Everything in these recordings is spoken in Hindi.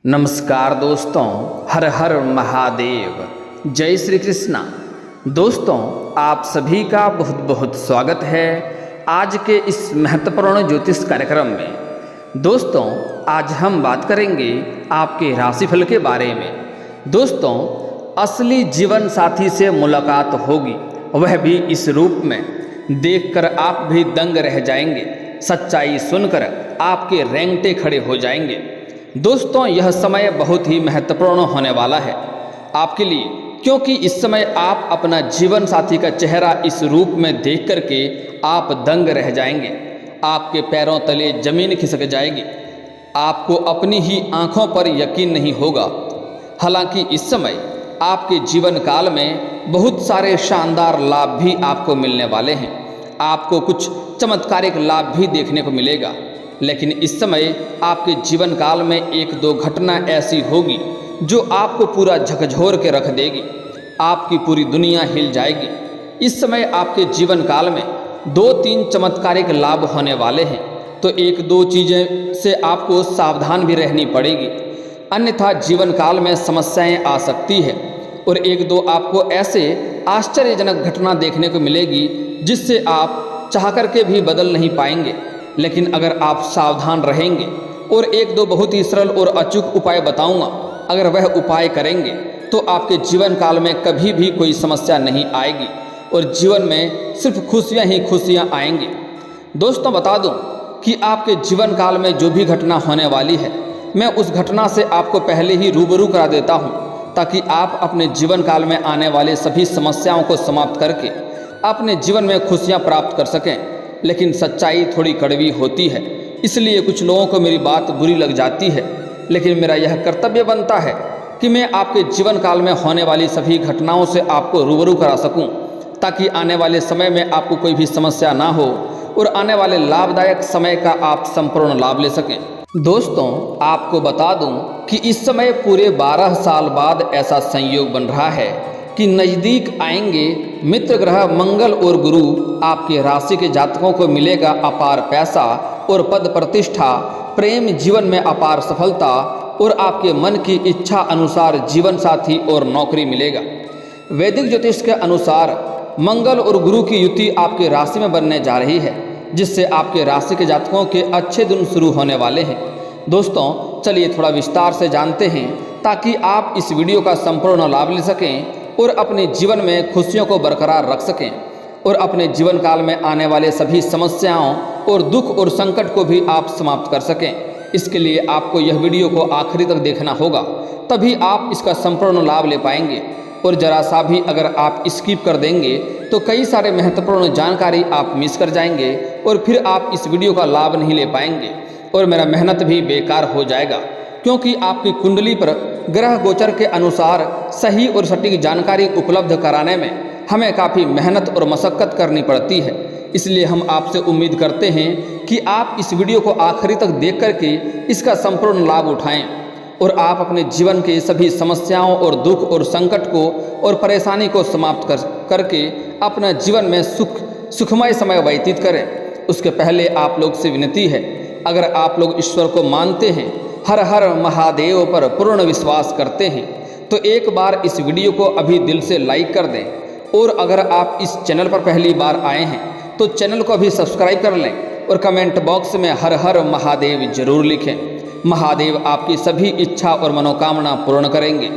नमस्कार दोस्तों, हर हर महादेव, जय श्री कृष्णा। दोस्तों, आप सभी का बहुत बहुत स्वागत है आज के इस महत्वपूर्ण ज्योतिष कार्यक्रम में। दोस्तों, आज हम बात करेंगे आपके राशिफल के बारे में। दोस्तों, असली जीवन साथी से मुलाकात होगी, वह भी इस रूप में। देखकर आप भी दंग रह जाएंगे, सच्चाई सुनकर आपके रेंगटे खड़े हो जाएंगे। दोस्तों, यह समय बहुत ही महत्वपूर्ण होने वाला है आपके लिए, क्योंकि इस समय आप अपना जीवन साथी का चेहरा इस रूप में देख करके आप दंग रह जाएंगे। आपके पैरों तले जमीन खिसक जाएगी, आपको अपनी ही आंखों पर यकीन नहीं होगा। हालांकि इस समय आपके जीवन काल में बहुत सारे शानदार लाभ भी आपको मिलने वाले हैं। आपको कुछ चमत्कारिक लाभ भी देखने को मिलेगा, लेकिन इस समय आपके जीवन काल में एक दो घटना ऐसी होगी जो आपको पूरा झकझोर के रख देगी। आपकी पूरी दुनिया हिल जाएगी। इस समय आपके जीवन काल में 2-3 चमत्कारिक लाभ होने वाले हैं, तो 1-2 चीज़ें से आपको सावधान भी रहनी पड़ेगी, अन्यथा जीवन काल में समस्याएं आ सकती है। और 1-2 आपको ऐसे आश्चर्यजनक घटना देखने को मिलेगी जिससे आप चाह करके भी बदल नहीं पाएंगे। लेकिन अगर आप सावधान रहेंगे और 1-2 बहुत ही सरल और अचूक उपाय बताऊंगा, अगर वह उपाय करेंगे तो आपके जीवन काल में कभी भी कोई समस्या नहीं आएगी और जीवन में सिर्फ खुशियां ही खुशियां आएंगी। दोस्तों, बता दूं कि आपके जीवन काल में जो भी घटना होने वाली है, मैं उस घटना से आपको पहले ही रूबरू करा देता हूं, ताकि आप अपने जीवन काल में आने वाले सभी समस्याओं को समाप्त करके अपने जीवन में खुशियां प्राप्त कर सकें। लेकिन सच्चाई थोड़ी कड़वी होती है, इसलिए कुछ लोगों को मेरी बात बुरी लग जाती है, लेकिन मेरा यह कर्तव्य बनता है कि मैं आपके जीवन काल में होने वाली सभी घटनाओं से आपको रूबरू करा सकूं, ताकि आने वाले समय में आपको कोई भी समस्या ना हो और आने वाले लाभदायक समय का आप संपूर्ण लाभ ले सकें। दोस्तों, आपको बता दूं कि इस समय पूरे 12 साल बाद ऐसा संयोग बन रहा है कि नज़दीक आएंगे मित्र ग्रह मंगल और गुरु। आपके राशि के जातकों को मिलेगा अपार पैसा और पद प्रतिष्ठा, प्रेम जीवन में अपार सफलता और आपके मन की इच्छा अनुसार जीवन साथी और नौकरी मिलेगा। वैदिक ज्योतिष के अनुसार मंगल और गुरु की युति आपके राशि में बनने जा रही है, जिससे आपके राशि के जातकों के अच्छे दिन शुरू होने वाले हैं। दोस्तों, चलिए थोड़ा विस्तार से जानते हैं, ताकि आप इस वीडियो का संपूर्ण लाभ ले सकें और अपने जीवन में खुशियों को बरकरार रख सकें और अपने जीवन काल में आने वाले सभी समस्याओं और दुख और संकट को भी आप समाप्त कर सकें। इसके लिए आपको यह वीडियो को आखिरी तक देखना होगा, तभी आप इसका संपूर्ण लाभ ले पाएंगे। और जरा सा भी अगर आप स्किप कर देंगे तो कई सारे महत्वपूर्ण जानकारी आप मिस कर जाएंगे और फिर आप इस वीडियो का लाभ नहीं ले पाएंगे और मेरा मेहनत भी बेकार हो जाएगा, क्योंकि आपकी कुंडली पर ग्रह गोचर के अनुसार सही और सटीक जानकारी उपलब्ध कराने में हमें काफ़ी मेहनत और मशक्क़त करनी पड़ती है। इसलिए हम आपसे उम्मीद करते हैं कि आप इस वीडियो को आखिरी तक देख करके इसका संपूर्ण लाभ उठाएं और आप अपने जीवन के सभी समस्याओं और दुख और संकट को और परेशानी को समाप्त करके अपना जीवन में सुखमय समय व्यतीत करें। उसके पहले आप लोग से विनती है, अगर आप लोग ईश्वर को मानते हैं, हर हर महादेव पर पूर्ण विश्वास करते हैं, तो एक बार इस वीडियो को अभी दिल से लाइक कर दें। और अगर आप इस चैनल पर पहली बार आए हैं तो चैनल को भी सब्सक्राइब कर लें और कमेंट बॉक्स में हर हर महादेव जरूर लिखें। महादेव आपकी सभी इच्छा और मनोकामना पूर्ण करेंगे।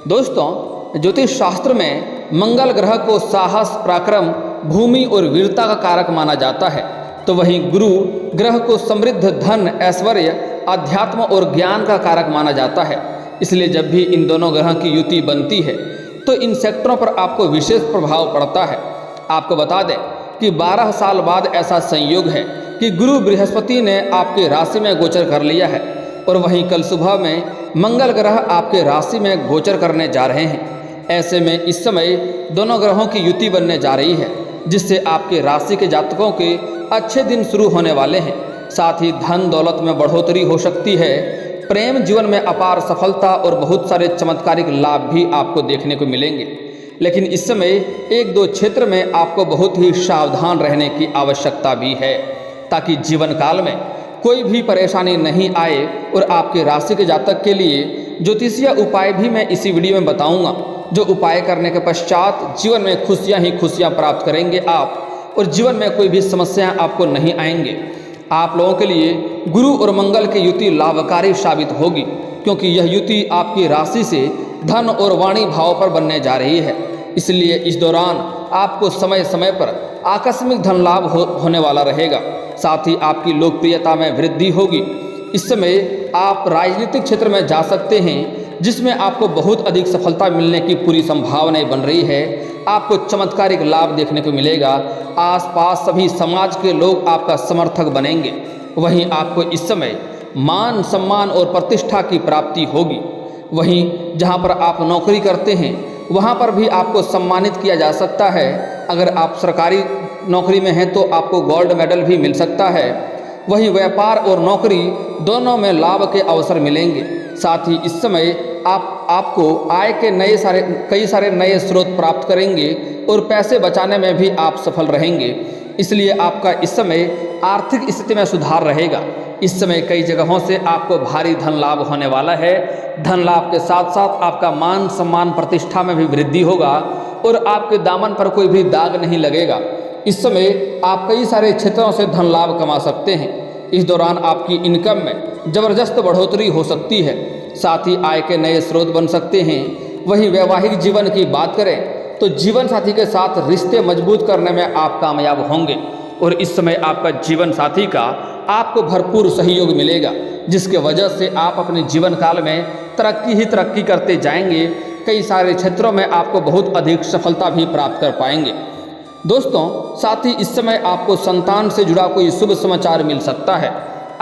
दोस्तों, ज्योतिष शास्त्र में मंगल ग्रह को साहस, पराक्रम, भूमि और वीरता का कारक माना जाता है, तो वहीं गुरु ग्रह को समृद्ध, धन, ऐश्वर्य, अध्यात्म और ज्ञान का कारक माना जाता है। इसलिए जब भी इन दोनों ग्रह की युति बनती है तो इन सेक्टरों पर आपको विशेष प्रभाव पड़ता है। आपको बता दें कि 12 साल बाद ऐसा संयोग है कि गुरु बृहस्पति ने आपके राशि में गोचर कर लिया है और वहीं कल सुबह में मंगल ग्रह आपके राशि में गोचर करने जा रहे हैं। ऐसे में इस समय दोनों ग्रहों की युति बनने जा रही है, जिससे आपके राशि के जातकों के अच्छे दिन शुरू होने वाले हैं। साथ ही धन दौलत में बढ़ोतरी हो सकती है, प्रेम जीवन में अपार सफलता और बहुत सारे चमत्कारिक लाभ भी आपको देखने को मिलेंगे। लेकिन इस समय 1-2 क्षेत्र में आपको बहुत ही सावधान रहने की आवश्यकता भी है, ताकि जीवन काल में कोई भी परेशानी नहीं आए और आपके राशि के जातक के लिए ज्योतिषीय उपाय भी मैं इसी वीडियो में बताऊंगा, जो उपाय करने के पश्चात जीवन में खुशियां ही खुशियां प्राप्त करेंगे आप, और जीवन में कोई भी समस्याएं आपको नहीं आएंगे। आप लोगों के लिए गुरु और मंगल की युति लाभकारी साबित होगी, क्योंकि यह युति आपकी राशि से धन और वाणी भाव पर बनने जा रही है। इसलिए इस दौरान आपको समय समय पर आकस्मिक धन लाभ होने वाला रहेगा। साथ ही आपकी लोकप्रियता में वृद्धि होगी। इस समय आप राजनीतिक क्षेत्र में जा सकते हैं, जिसमें आपको बहुत अधिक सफलता मिलने की पूरी संभावनाएं बन रही है। आपको चमत्कारिक लाभ देखने को मिलेगा। आसपास सभी समाज के लोग आपका समर्थक बनेंगे। वहीं आपको इस समय मान सम्मान और प्रतिष्ठा की प्राप्ति होगी। वहीं जहां पर आप नौकरी करते हैं वहां पर भी आपको सम्मानित किया जा सकता है। अगर आप सरकारी नौकरी में हैं तो आपको गोल्ड मेडल भी मिल सकता है। वहीं व्यापार और नौकरी दोनों में लाभ के अवसर मिलेंगे। साथ ही इस समय आपको आय के कई सारे नए स्रोत प्राप्त करेंगे और पैसे बचाने में भी आप सफल रहेंगे। इसलिए आपका इस समय आर्थिक स्थिति में सुधार रहेगा। इस समय कई जगहों से आपको भारी धन लाभ होने वाला है। धन लाभ के साथ साथ आपका मान सम्मान प्रतिष्ठा में भी वृद्धि होगा और आपके दामन पर कोई भी दाग नहीं लगेगा। इस समय आप कई सारे क्षेत्रों से धन लाभ कमा सकते हैं। इस दौरान आपकी इनकम में जबरदस्त बढ़ोतरी हो सकती है। साथ ही आय के नए स्रोत बन सकते हैं। वहीं वैवाहिक जीवन की बात करें तो जीवन साथी के साथ रिश्ते मजबूत करने में आप कामयाब होंगे और इस समय आपका जीवन साथी का आपको भरपूर सहयोग मिलेगा, जिसके वजह से आप अपने जीवन काल में तरक्की ही तरक्की करते जाएंगे। कई सारे क्षेत्रों में आपको बहुत अधिक सफलता भी प्राप्त कर पाएंगे। दोस्तों, साथ ही इस समय आपको संतान से जुड़ा कोई शुभ समाचार मिल सकता है।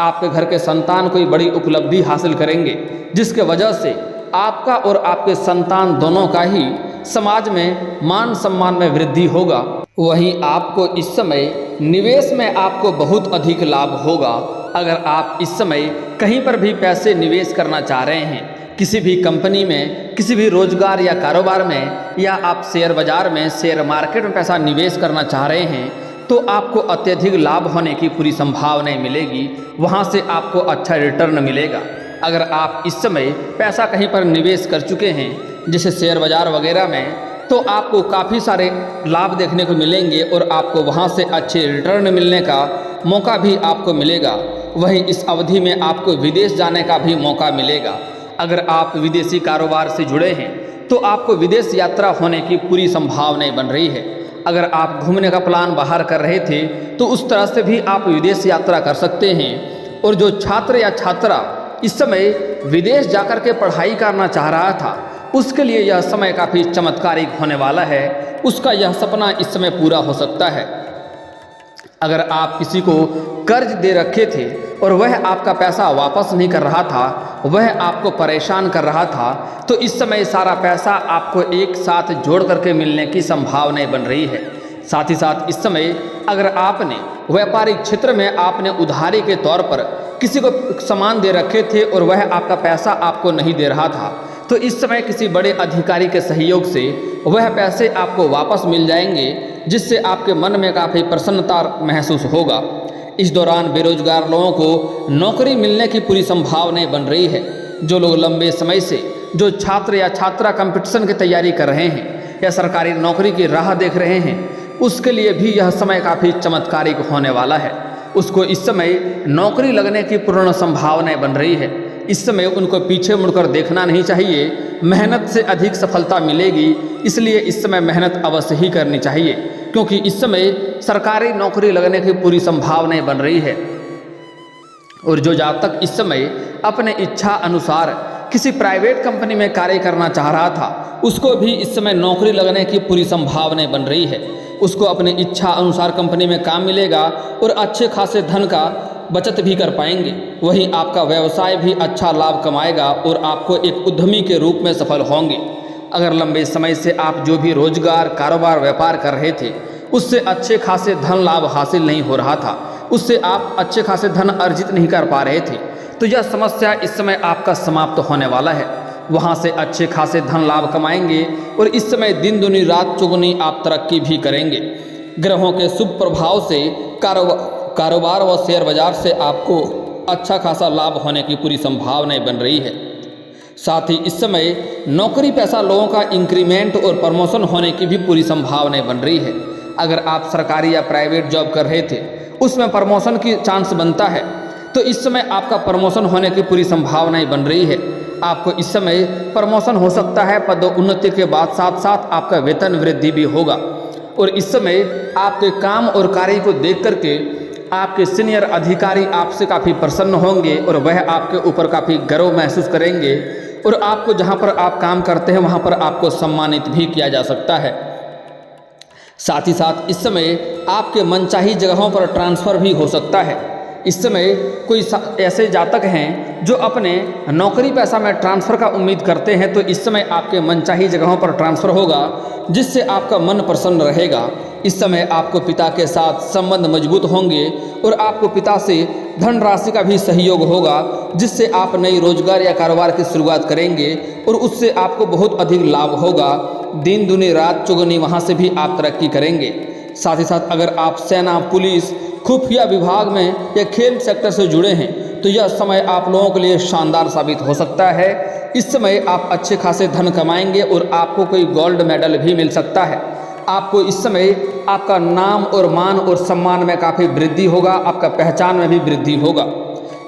आपके घर के संतान कोई बड़ी उपलब्धि हासिल करेंगे, जिसके वजह से आपका और आपके संतान दोनों का ही समाज में मान सम्मान में वृद्धि होगा। वहीं आपको इस समय निवेश में आपको बहुत अधिक लाभ होगा। अगर आप इस समय कहीं पर भी पैसे निवेश करना चाह रहे हैं, किसी भी कंपनी में, किसी भी रोजगार या कारोबार में, या आप शेयर बाजार में, शेयर मार्केट में पैसा निवेश करना चाह रहे हैं, तो आपको अत्यधिक लाभ होने की पूरी संभावनाएं मिलेगी। वहां से आपको अच्छा रिटर्न मिलेगा। अगर आप इस समय पैसा कहीं पर निवेश कर चुके हैं, जैसे शेयर बाजार वगैरह में, तो आपको काफ़ी सारे लाभ देखने को मिलेंगे और आपको वहां से अच्छे रिटर्न मिलने का मौका भी आपको मिलेगा। वहीं इस अवधि में आपको विदेश जाने का भी मौका मिलेगा। अगर आप विदेशी कारोबार से जुड़े हैं तो आपको विदेश यात्रा होने की पूरी संभावनाएं बन रही है। अगर आप घूमने का प्लान बाहर कर रहे थे तो उस तरह से भी आप विदेश यात्रा कर सकते हैं। और जो छात्र या छात्रा इस समय विदेश जाकर के पढ़ाई करना चाह रहा था, उसके लिए यह समय काफ़ी चमत्कारिक होने वाला है। उसका यह सपना इस समय पूरा हो सकता है। अगर आप किसी को कर्ज दे रखे थे और वह आपका पैसा वापस नहीं कर रहा था, वह आपको परेशान कर रहा था, तो इस समय सारा पैसा आपको एक साथ जोड़ करके मिलने की संभावनाएं बन रही है। साथ ही साथ इस समय अगर आपने व्यापारिक क्षेत्र में आपने उधारी के तौर पर किसी को सामान दे रखे थे और वह आपका पैसा आपको नहीं दे रहा था, तो इस समय किसी बड़े अधिकारी के सहयोग से वह पैसे आपको वापस मिल जाएंगे, जिससे आपके मन में काफ़ी प्रसन्नता महसूस होगा। इस दौरान बेरोजगार लोगों को नौकरी मिलने की पूरी संभावनाएं बन रही है। जो लोग लंबे समय से, जो छात्र या छात्रा कंपटीशन की तैयारी कर रहे हैं या सरकारी नौकरी की राह देख रहे हैं, उसके लिए भी यह समय काफ़ी चमत्कारिक होने वाला है। उसको इस समय नौकरी लगने की पूर्ण संभावनाएं बन रही है। इस समय उनको पीछे मुड़कर देखना नहीं चाहिए। मेहनत से अधिक सफलता मिलेगी, इसलिए इस समय मेहनत अवश्य ही करनी चाहिए, क्योंकि इस समय सरकारी नौकरी लगने की पूरी संभावनाएं बन रही है। और जो जातक इस समय अपने इच्छा अनुसार किसी प्राइवेट कंपनी में कार्य करना चाह रहा था, उसको भी इस समय नौकरी लगने की पूरी संभावनाएं बन रही है। उसको अपनी इच्छा अनुसार कंपनी में काम मिलेगा और अच्छे खासे धन का बचत भी कर पाएंगे। वहीं आपका व्यवसाय भी अच्छा लाभ कमाएगा और आपको एक उद्यमी के रूप में सफल होंगे। अगर लंबे समय से आप जो भी रोजगार, कारोबार, व्यापार कर रहे थे, उससे अच्छे खासे धन लाभ हासिल नहीं हो रहा था, उससे आप अच्छे खासे धन अर्जित नहीं कर पा रहे थे, तो यह समस्या इस समय आपका समाप्त होने वाला है। वहाँ से अच्छे खासे धन लाभ कमाएंगे और इस समय दिन दुनी रात चौगुनी आप तरक्की भी करेंगे। ग्रहों के शुभ प्रभाव से कारोबार व शेयर बाजार से आपको अच्छा खासा लाभ होने की पूरी संभावनाएं बन रही है। साथ ही इस समय नौकरी पेशा लोगों का इंक्रीमेंट और प्रमोशन होने की भी पूरी संभावनाएं बन रही है। अगर आप सरकारी या प्राइवेट जॉब कर रहे थे उसमें प्रमोशन की चांस बनता है, तो इस समय आपका प्रमोशन होने की पूरी संभावनाएं बन रही है। आपको इस समय प्रमोशन हो सकता है, पदोन्नति के बाद साथ साथ आपका वेतन वृद्धि भी होगा। और इस समय आपके काम और कार्य को देख करके आपके सीनियर अधिकारी आपसे काफ़ी प्रसन्न होंगे और वह आपके ऊपर काफ़ी गर्व महसूस करेंगे और आपको जहां पर आप काम करते हैं वहां पर आपको सम्मानित भी किया जा सकता है। साथ ही साथ इस समय आपके मनचाही जगहों पर ट्रांसफ़र भी हो सकता है। इस समय कोई ऐसे जातक हैं जो अपने नौकरी पेशा में ट्रांसफ़र का उम्मीद करते हैं, तो इस समय आपके मनचाही जगहों पर ट्रांसफ़र होगा जिससे आपका मन प्रसन्न रहेगा। इस समय आपको पिता के साथ संबंध मजबूत होंगे और आपको पिता से धनराशि का भी सहयोग होगा जिससे आप नई रोजगार या कारोबार की शुरुआत करेंगे और उससे आपको बहुत अधिक लाभ होगा। दिन दुनी रात चौगुनी वहाँ से भी आप तरक्की करेंगे। साथ ही साथ अगर आप सेना, पुलिस, खुफिया विभाग में या खेल सेक्टर से जुड़े हैं तो यह समय आप लोगों के लिए शानदार साबित हो सकता है। इस समय आप अच्छे खासे धन कमाएंगे और आपको कोई गोल्ड मेडल भी मिल सकता है। आपको इस समय आपका नाम और मान और सम्मान में काफ़ी वृद्धि होगा, आपका पहचान में भी वृद्धि होगा।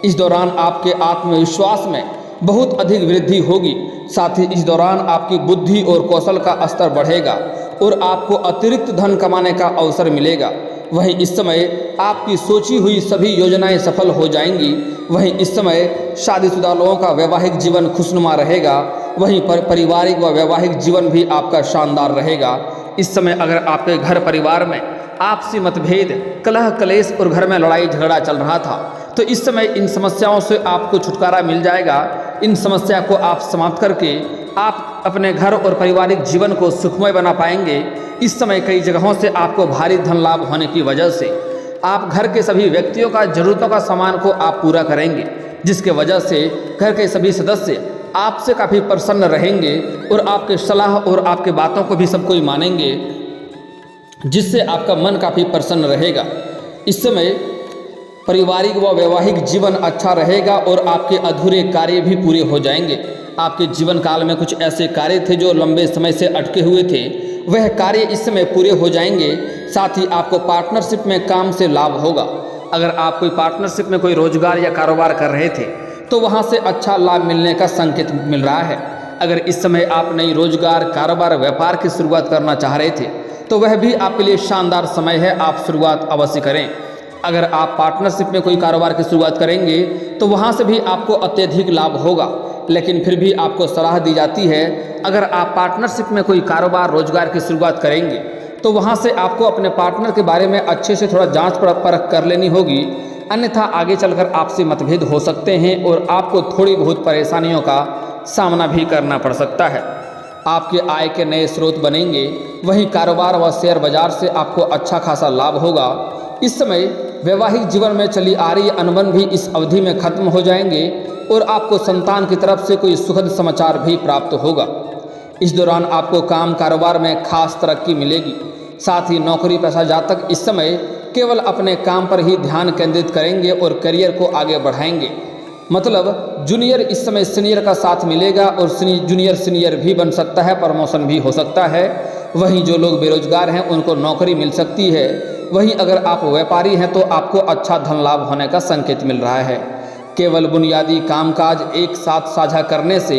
इस दौरान आपके आत्मविश्वास में बहुत अधिक वृद्धि होगी। साथ ही इस दौरान आपकी बुद्धि और कौशल का स्तर बढ़ेगा और आपको अतिरिक्त धन कमाने का अवसर मिलेगा। वहीं इस समय आपकी सोची हुई सभी योजनाएं सफल हो जाएंगी। वहीं इस समय शादीशुदा लोगों का वैवाहिक जीवन खुशनुमा रहेगा। वहीं पर पारिवारिक व वैवाहिक जीवन भी आपका शानदार रहेगा। इस समय अगर आपके घर परिवार में आपसी मतभेद, कलह कलेश और घर में लड़ाई झगड़ा चल रहा था तो इस समय इन समस्याओं से आपको छुटकारा मिल जाएगा। इन समस्या को आप समाप्त करके आप अपने घर और पारिवारिक जीवन को सुखमय बना पाएंगे। इस समय कई जगहों से आपको भारी धन लाभ होने की वजह से आप घर के सभी व्यक्तियों का जरूरतों का सामान को आप पूरा करेंगे, जिसके वजह से घर के सभी सदस्य आपसे काफ़ी प्रसन्न रहेंगे और आपके सलाह और आपके बातों को भी सब कोई मानेंगे, जिससे आपका मन काफ़ी प्रसन्न रहेगा। इस समय पारिवारिक व वैवाहिक जीवन अच्छा रहेगा और आपके अधूरे कार्य भी पूरे हो जाएंगे। आपके जीवन काल में कुछ ऐसे कार्य थे जो लंबे समय से अटके हुए थे, वह कार्य इस समय पूरे हो जाएंगे। साथ ही आपको पार्टनरशिप में काम से लाभ होगा। अगर आप कोई पार्टनरशिप में कोई रोजगार या कारोबार कर रहे थे तो वहाँ से अच्छा लाभ मिलने का संकेत मिल रहा है। अगर इस समय आप नई रोजगार, कारोबार, व्यापार की शुरुआत करना चाह रहे थे तो वह भी आपके लिए शानदार समय है, आप शुरुआत अवश्य करें। अगर आप पार्टनरशिप में कोई कारोबार की शुरुआत करेंगे तो वहाँ से भी आपको अत्यधिक लाभ होगा, लेकिन फिर भी आपको सलाह दी जाती है अगर आप पार्टनरशिप में कोई कारोबार, रोजगार की शुरुआत करेंगे तो वहाँ से आपको अपने पार्टनर के बारे में अच्छे से थोड़ा जांच परख कर लेनी होगी, अन्यथा आगे चलकर आपसे मतभेद हो सकते हैं और आपको थोड़ी बहुत परेशानियों का सामना भी करना पड़ सकता है। आपके आय के नए स्रोत बनेंगे। वहीं कारोबार व शेयर बाजार से आपको अच्छा खासा लाभ होगा। इस समय वैवाहिक जीवन में चली आ रही अनबन भी इस अवधि में खत्म हो जाएंगे और आपको संतान की तरफ से कोई सुखद समाचार भी प्राप्त होगा। इस दौरान आपको काम कारोबार में खास तरक्की मिलेगी। साथ ही नौकरी पेशा जातक इस समय केवल अपने काम पर ही ध्यान केंद्रित करेंगे और करियर को आगे बढ़ाएंगे। मतलब जूनियर इस समय सीनियर का साथ मिलेगा और जूनियर सीनियर भी बन सकता है, प्रमोशन भी हो सकता है। वहीं जो लोग बेरोजगार हैं उनको नौकरी मिल सकती है। वहीं अगर आप व्यापारी हैं तो आपको अच्छा धन लाभ होने का संकेत मिल रहा है। केवल बुनियादी कामकाज एक साथ साझा करने से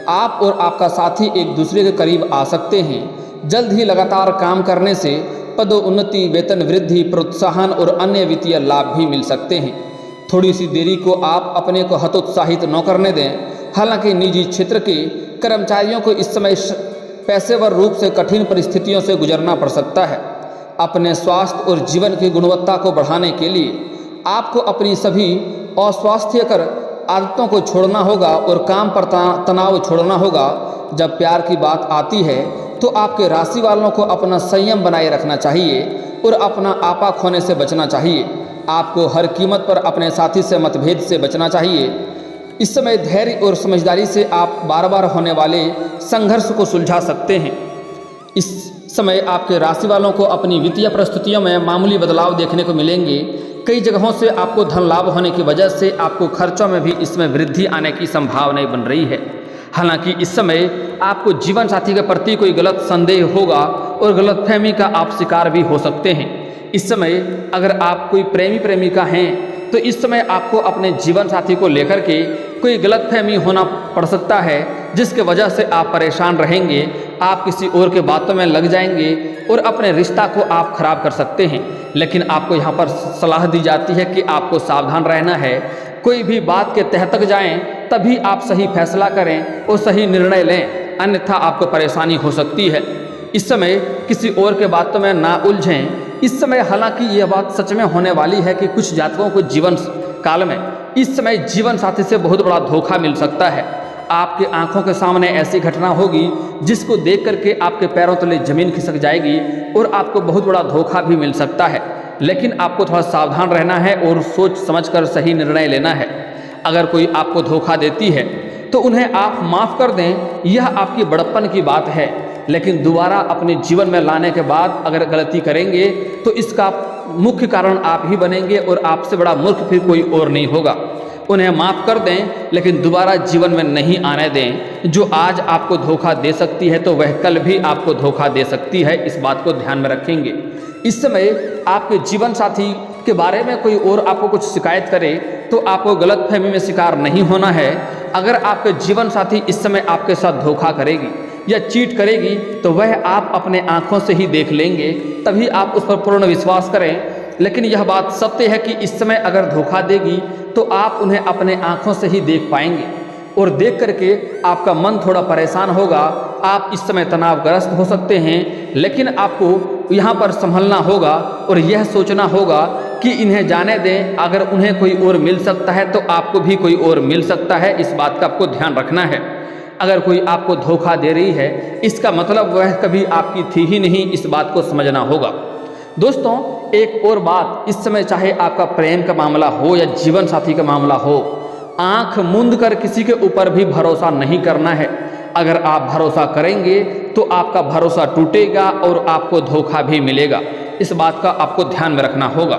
आप और आपका साथी एक दूसरे के करीब आ सकते हैं। जल्द ही लगातार काम करने से पदोन्नति, वेतन वृद्धि, प्रोत्साहन और अन्य वित्तीय लाभ भी मिल सकते हैं। थोड़ी सी देरी को आप अपने को हतोत्साहित न करने दें। हालांकि निजी क्षेत्र के कर्मचारियों को इस समय पेशेवर रूप से कठिन परिस्थितियों से गुजरना पड़ सकता है। अपने स्वास्थ्य और जीवन की गुणवत्ता को बढ़ाने के लिए आपको अपनी सभी अस्वास्थ्यकर आदतों को छोड़ना होगा और काम पर तनाव छोड़ना होगा। जब प्यार की बात आती है तो आपके राशि वालों को अपना संयम बनाए रखना चाहिए और अपना आपा खोने से बचना चाहिए। आपको हर कीमत पर अपने साथी से मतभेद से बचना चाहिए। इस समय धैर्य और समझदारी से आप बार बार होने वाले संघर्ष को सुलझा सकते हैं। इस समय आपके राशि वालों को अपनी वित्तीय परिस्थितियों में मामूली बदलाव देखने को मिलेंगे। कई जगहों से आपको धन लाभ होने की वजह से आपको खर्चों में भी इसमें वृद्धि आने की संभावनाएं बन रही है। हालांकि इस समय आपको जीवन साथी के प्रति कोई गलत संदेह होगा और गलतफहमी का आप शिकार भी हो सकते हैं। इस समय अगर आप कोई प्रेमी प्रेमिका हैं तो इस समय आपको अपने जीवन साथी को लेकर के कोई गलतफहमी होना पड़ सकता है, जिसके वजह से आप परेशान रहेंगे, आप किसी और के बातों में लग जाएंगे और अपने रिश्ता को आप खराब कर सकते हैं। लेकिन आपको यहाँ पर सलाह दी जाती है कि आपको सावधान रहना है। कोई भी बात के तह तक जाएं तभी आप सही फैसला करें और सही निर्णय लें, अन्यथा आपको परेशानी हो सकती है। इस समय किसी और के बातों में ना उलझें। इस समय हालांकि यह बात सच में होने वाली है कि कुछ जातकों को जीवन काल में इस समय जीवन साथी से बहुत बड़ा धोखा मिल सकता है। आपकी आंखों के सामने ऐसी घटना होगी जिसको देख करके आपके पैरों तले जमीन खिसक जाएगी और आपको बहुत बड़ा धोखा भी मिल सकता है। लेकिन आपको थोड़ा सावधान रहना है और सोच समझकर सही निर्णय लेना है। अगर कोई आपको धोखा देती है तो उन्हें आप माफ़ कर दें, यह आपकी बड़प्पन की बात है। लेकिन दोबारा अपने जीवन में लाने के बाद अगर गलती करेंगे तो इसका मुख्य कारण आप ही बनेंगे और आपसे बड़ा मूर्ख फिर कोई और नहीं होगा। उन्हें माफ़ कर दें लेकिन दोबारा जीवन में नहीं आने दें। जो आज आपको धोखा दे सकती है तो वह कल भी आपको धोखा दे सकती है, इस बात को ध्यान में रखेंगे। इस समय आपके जीवन साथी के बारे में कोई और आपको कुछ शिकायत करे तो आपको गलतफहमी में शिकार नहीं होना है। अगर आपके जीवन साथी इस समय आपके साथ धोखा करेगी या चीट करेगी तो वह आप अपने आँखों से ही देख लेंगे, तभी आप उस पर पूर्ण विश्वास करें। लेकिन यह बात सत्य है कि इस समय अगर धोखा देगी तो आप उन्हें अपने आँखों से ही देख पाएंगे और देख करके आपका मन थोड़ा परेशान होगा। आप इस समय तनावग्रस्त हो सकते हैं, लेकिन आपको यहाँ पर संभलना होगा और यह सोचना होगा कि इन्हें जाने दें। अगर उन्हें कोई और मिल सकता है तो आपको भी कोई और मिल सकता है, इस बात का आपको ध्यान रखना है। अगर कोई आपको धोखा दे रही है इसका मतलब वह कभी आपकी थी ही नहीं, इस बात को समझना होगा। दोस्तों एक और बात, इस समय चाहे आपका प्रेम का मामला हो या जीवन साथी का मामला हो, आंख मूंद कर किसी के ऊपर भी भरोसा नहीं करना है। अगर आप भरोसा करेंगे तो आपका भरोसा टूटेगा और आपको धोखा भी मिलेगा, इस बात का आपको ध्यान में रखना होगा।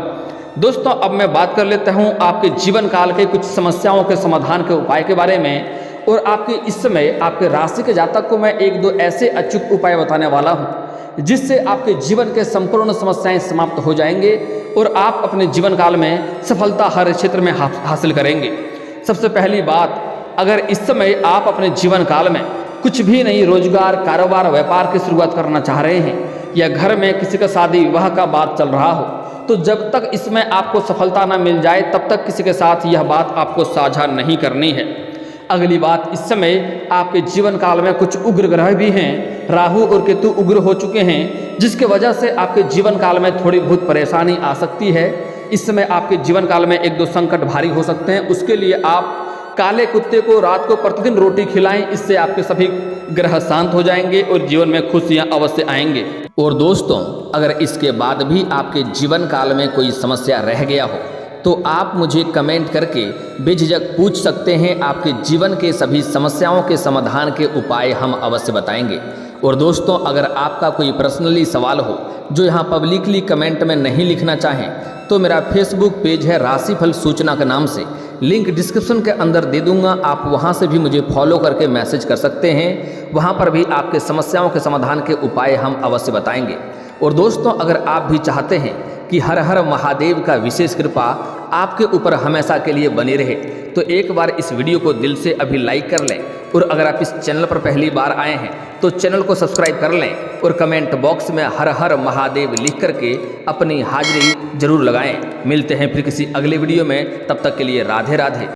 दोस्तों अब मैं बात कर लेता हूँ आपके जीवन काल के कुछ समस्याओं के समाधान के उपाय के बारे में। और आपके इस समय आपके राशि के जातक को मैं एक दो ऐसे अचूक उपाय बताने वाला हूँ जिससे आपके जीवन के संपूर्ण समस्याएं समाप्त हो जाएंगे और आप अपने जीवन काल में सफलता हर क्षेत्र में हासिल करेंगे। सबसे पहली बात, अगर इस समय आप अपने जीवन काल में कुछ भी नई रोजगार, कारोबार, व्यापार की शुरुआत करना चाह रहे हैं या घर में किसी का शादी विवाह का बात चल रहा हो, तो जब तक इसमें आपको सफलता न मिल जाए तब तक किसी के साथ यह बात आपको साझा नहीं करनी है। अगली बात, इस समय आपके जीवन काल में कुछ उग्र ग्रह भी हैं, राहु और केतु उग्र हो चुके हैं, जिसके वजह से आपके जीवन काल में थोड़ी बहुत परेशानी आ सकती है। इस समय आपके जीवन काल में एक दो संकट भारी हो सकते हैं। उसके लिए आप काले कुत्ते को रात को प्रतिदिन रोटी खिलाएं, इससे आपके सभी ग्रह शांत हो जाएंगे और जीवन में खुशियां अवश्य आएंगे। और दोस्तों अगर इसके बाद भी आपके जीवन काल में कोई समस्या रह गया हो तो आप मुझे कमेंट करके बेझिझक पूछ सकते हैं। आपके जीवन के सभी समस्याओं के समाधान के उपाय हम अवश्य बताएंगे। और दोस्तों अगर आपका कोई पर्सनली सवाल हो जो यहाँ पब्लिकली कमेंट में नहीं लिखना चाहें तो मेरा फेसबुक पेज है राशिफल सूचना के नाम से, लिंक डिस्क्रिप्शन के अंदर दे दूंगा, आप वहाँ से भी मुझे फॉलो करके मैसेज कर सकते हैं। वहाँ पर भी आपके समस्याओं के समाधान के उपाय हम अवश्य बताएंगे। और दोस्तों अगर आप भी चाहते हैं कि हर हर महादेव का विशेष कृपा आपके ऊपर हमेशा के लिए बनी रहे तो एक बार इस वीडियो को दिल से अभी लाइक कर लें। और अगर आप इस चैनल पर पहली बार आए हैं तो चैनल को सब्सक्राइब कर लें और कमेंट बॉक्स में हर हर महादेव लिख करके अपनी हाजिरी जरूर लगाएं। मिलते हैं फिर किसी अगले वीडियो में, तब तक के लिए राधे राधे।